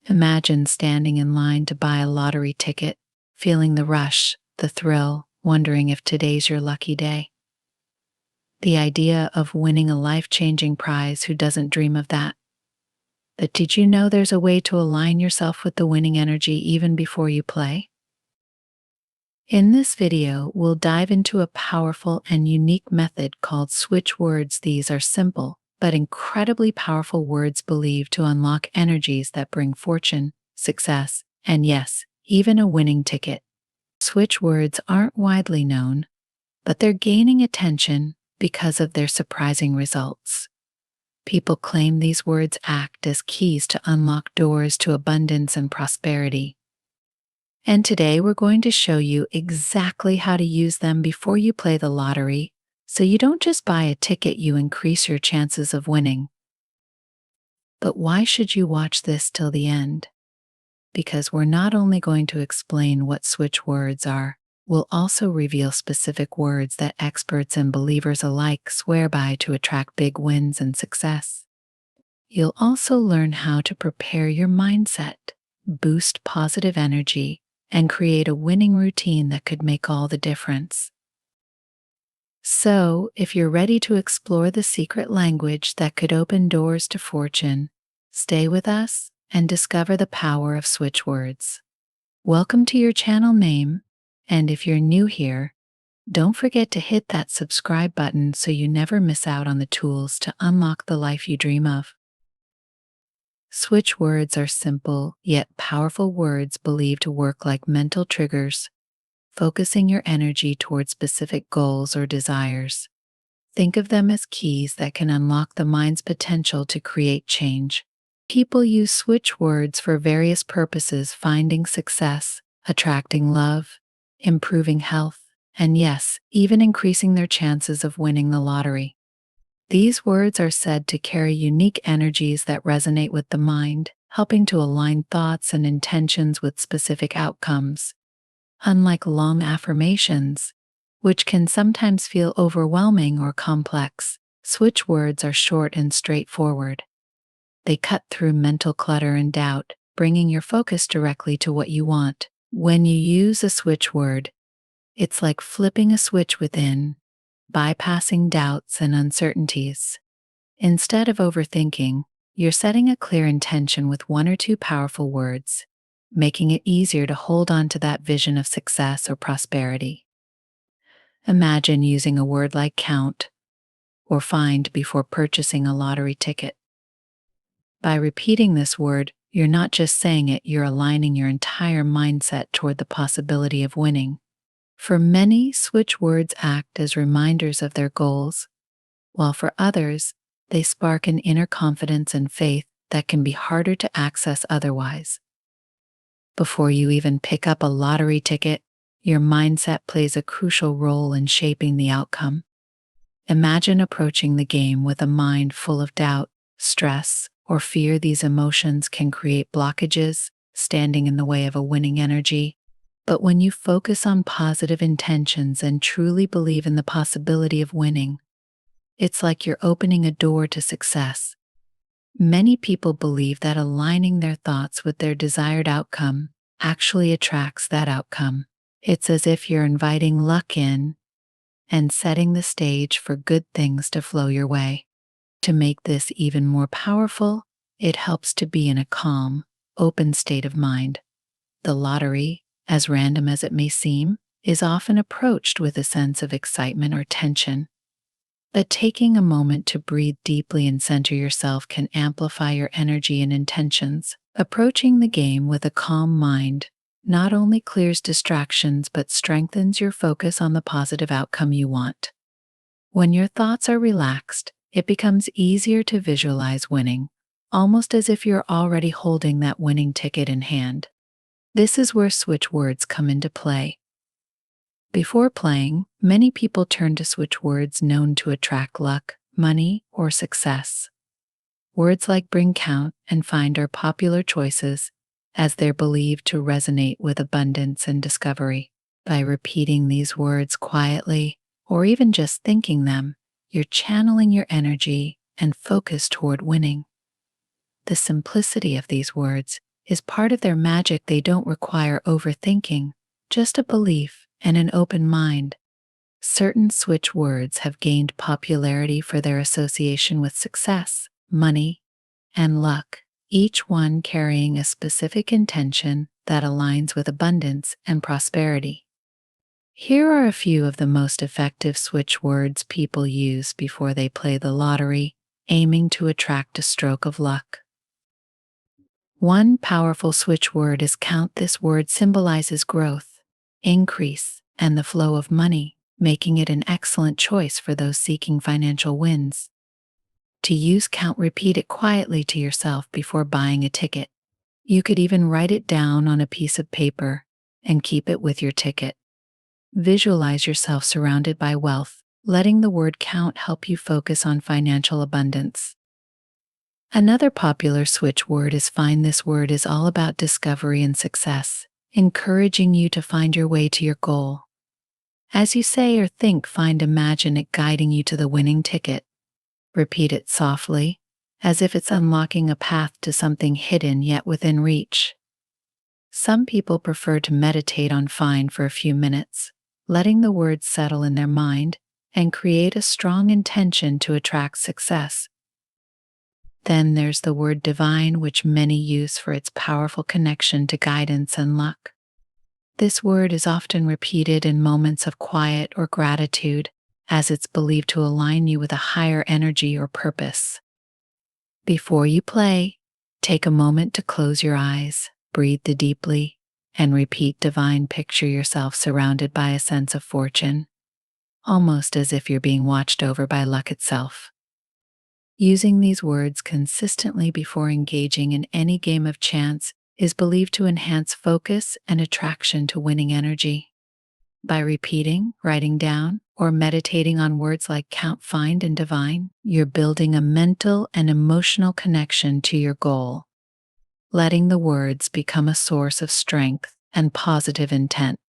Imagine standing in line to buy a lottery ticket, feeling the rush, the thrill, wondering if today's your lucky day. The idea of winning a life-changing prize, who doesn't dream of that? But did you know there's a way to align yourself with the winning energy even before you play? In this video, we'll dive into a powerful and unique method called switch words. These are simple, but incredibly powerful words believed to unlock energies that bring fortune, success, and yes, even a winning ticket. Switch words aren't widely known, but they're gaining attention because of their surprising results. People claim these words act as keys to unlock doors to abundance and prosperity. And today we're going to show you exactly how to use them before you play the lottery, so you don't just buy a ticket, you increase your chances of winning. But why should you watch this till the end? Because we're not only going to explain what switch words are, we'll also reveal specific words that experts and believers alike swear by to attract big wins and success. You'll also learn how to prepare your mindset, boost positive energy, and create a winning routine that could make all the difference. So, if you're ready to explore the secret language that could open doors to fortune, stay with us and discover the power of switch words. Welcome to your channel name, and if you're new here, don't forget to hit that subscribe button so you never miss out on the tools to unlock the life you dream of. Switch words are simple yet powerful words believed to work like mental triggers, focusing your energy toward specific goals or desires. Think of them as keys that can unlock the mind's potential to create change. People use switch words for various purposes: finding success, attracting love, improving health, and yes, even increasing their chances of winning the lottery. These words are said to carry unique energies that resonate with the mind, helping to align thoughts and intentions with specific outcomes. Unlike long affirmations, which can sometimes feel overwhelming or complex, switch words are short and straightforward. They cut through mental clutter and doubt, bringing your focus directly to what you want. When you use a switch word, it's like flipping a switch within, bypassing doubts and uncertainties. Instead of overthinking, you're setting a clear intention with one or two powerful words, making it easier to hold on to that vision of success or prosperity. Imagine using a word like count or find before purchasing a lottery ticket. By repeating this word, you're not just saying it, you're aligning your entire mindset toward the possibility of winning. For many, switch words act as reminders of their goals, while for others, they spark an inner confidence and faith that can be harder to access otherwise. Before you even pick up a lottery ticket, your mindset plays a crucial role in shaping the outcome. Imagine approaching the game with a mind full of doubt, stress, or fear. These emotions can create blockages, standing in the way of a winning energy. But when you focus on positive intentions and truly believe in the possibility of winning, it's like you're opening a door to success. Many people believe that aligning their thoughts with their desired outcome actually attracts that outcome. It's as if you're inviting luck in and setting the stage for good things to flow your way. To make this even more powerful, it helps to be in a calm, open state of mind. The lottery, as random as it may seem, is often approached with a sense of excitement or tension. But taking a moment to breathe deeply and center yourself can amplify your energy and intentions. Approaching the game with a calm mind not only clears distractions but strengthens your focus on the positive outcome you want. When your thoughts are relaxed, it becomes easier to visualize winning, almost as if you're already holding that winning ticket in hand. This is where switch words come into play. Before playing, many people turn to switch words known to attract luck, money, or success. Words like bring, count, and find are popular choices, as they're believed to resonate with abundance and discovery. By repeating these words quietly, or even just thinking them, you're channeling your energy and focus toward winning. The simplicity of these words is part of their magic. They don't require overthinking, just a belief and an open mind. Certain switch words have gained popularity for their association with success, money, and luck, each one carrying a specific intention that aligns with abundance and prosperity. Here are a few of the most effective switch words people use before they play the lottery, aiming to attract a stroke of luck. One powerful switch word is count. This word symbolizes growth, increase, and the flow of money, making it an excellent choice for those seeking financial wins. To use count, repeat it quietly to yourself before buying a ticket. You could even write it down on a piece of paper and keep it with your ticket. Visualize yourself surrounded by wealth, letting the word count help you focus on financial abundance. Another popular switch word is find. This word is all about discovery and success, encouraging you to find your way to your goal. As you say or think, find, imagine it guiding you to the winning ticket. Repeat it softly, as if it's unlocking a path to something hidden yet within reach. Some people prefer to meditate on find for a few minutes, letting the words settle in their mind and create a strong intention to attract success. Then there's the word divine, which many use for its powerful connection to guidance and luck. This word is often repeated in moments of quiet or gratitude, as it's believed to align you with a higher energy or purpose. Before you play, take a moment to close your eyes, breathe deeply, and repeat divine. Picture yourself surrounded by a sense of fortune, almost as if you're being watched over by luck itself. Using these words consistently before engaging in any game of chance is believed to enhance focus and attraction to winning energy. By repeating, writing down, or meditating on words like count, find, and divine, you're building a mental and emotional connection to your goal, letting the words become a source of strength and positive intent.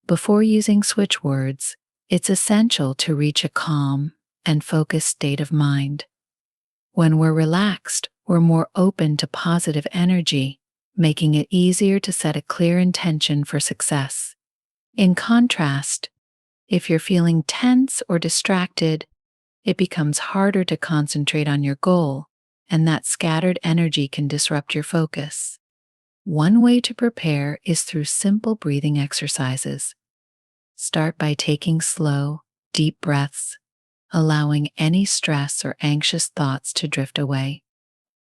Before using switch words, it's essential to reach a calm and focused state of mind. When we're relaxed, we're more open to positive energy, making it easier to set a clear intention for success. In contrast, if you're feeling tense or distracted, it becomes harder to concentrate on your goal, and that scattered energy can disrupt your focus. One way to prepare is through simple breathing exercises. Start by taking slow, deep breaths, allowing any stress or anxious thoughts to drift away.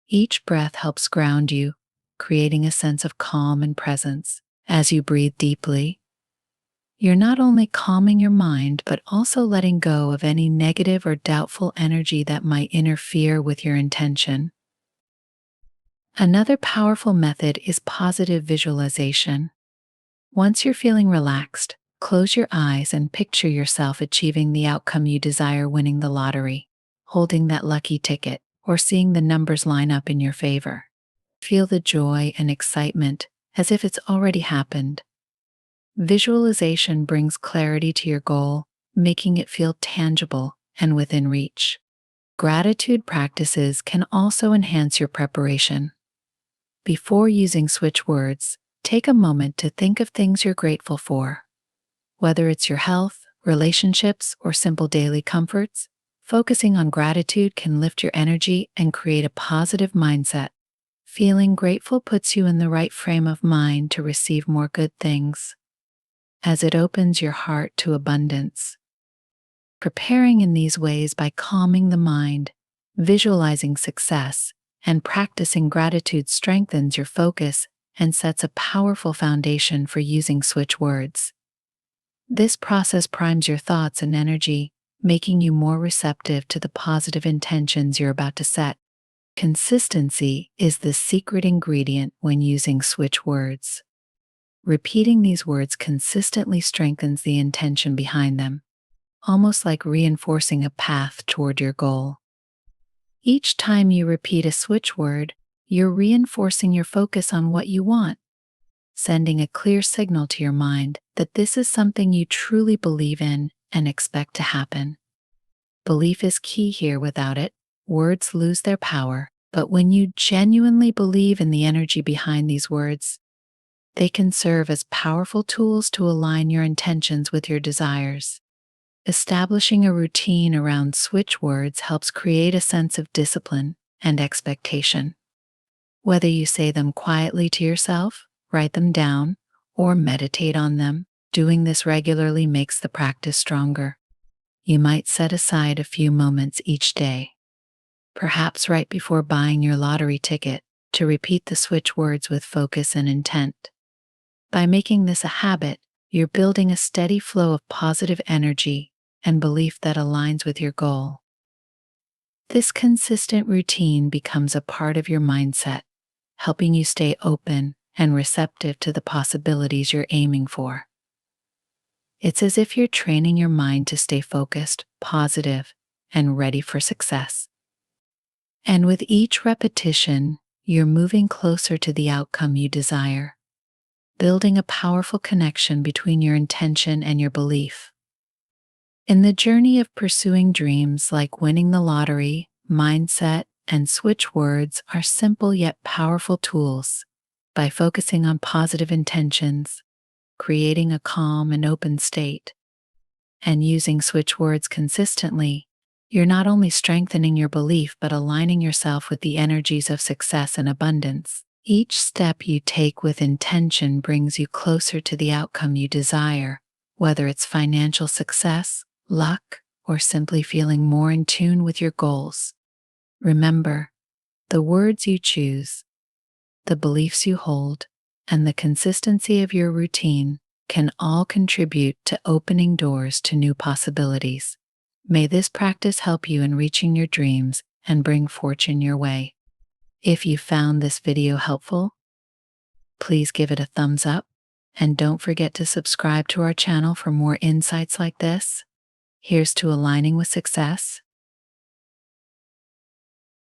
Each breath helps ground you, creating a sense of calm and presence. As you breathe deeply, you're not only calming your mind, but also letting go of any negative or doubtful energy that might interfere with your intention. Another powerful method is positive visualization. Once you're feeling relaxed, close your eyes and picture yourself achieving the outcome you desire, winning the lottery, holding that lucky ticket, or seeing the numbers line up in your favor. Feel the joy and excitement as if it's already happened. Visualization brings clarity to your goal, making it feel tangible and within reach. Gratitude practices can also enhance your preparation. Before using switch words, take a moment to think of things you're grateful for. Whether it's your health, relationships, or simple daily comforts, focusing on gratitude can lift your energy and create a positive mindset. Feeling grateful puts you in the right frame of mind to receive more good things, as it opens your heart to abundance. Preparing in these ways by calming the mind, visualizing success, and practicing gratitude strengthens your focus and sets a powerful foundation for using switch words. This process primes your thoughts and energy, making you more receptive to the positive intentions you're about to set. Consistency is the secret ingredient when using switch words. Repeating these words consistently strengthens the intention behind them, almost like reinforcing a path toward your goal. Each time you repeat a switch word, you're reinforcing your focus on what you want, sending a clear signal to your mind that this is something you truly believe in and expect to happen. Belief is key here. Without it, words lose their power, But when you genuinely believe in the energy behind these words, they can serve as powerful tools to align your intentions with your desires. Establishing a routine around switch words helps create a sense of discipline and expectation. Whether you say them quietly to yourself, write them down, or meditate on them, doing this regularly makes the practice stronger. You might set aside a few moments each day, perhaps right before buying your lottery ticket, to repeat the switch words with focus and intent. By making this a habit, you're building a steady flow of positive energy and belief that aligns with your goal. This consistent routine becomes a part of your mindset, helping you stay open and receptive to the possibilities you're aiming for. It's as if you're training your mind to stay focused, positive, and ready for success. And with each repetition, you're moving closer to the outcome you desire, building a powerful connection between your intention and your belief. In the journey of pursuing dreams like winning the lottery, mindset and switch words are simple yet powerful tools. By focusing on positive intentions, creating a calm and open state, and using switch words consistently, you're not only strengthening your belief but aligning yourself with the energies of success and abundance. Each step you take with intention brings you closer to the outcome you desire, whether it's financial success, luck, or simply feeling more in tune with your goals. Remember, the words you choose, the beliefs you hold, and the consistency of your routine can all contribute to opening doors to new possibilities. May this practice help you in reaching your dreams and bring fortune your way. If you found this video helpful, please give it a thumbs up, and don't forget to subscribe to our channel for more insights like this. Here's to aligning with success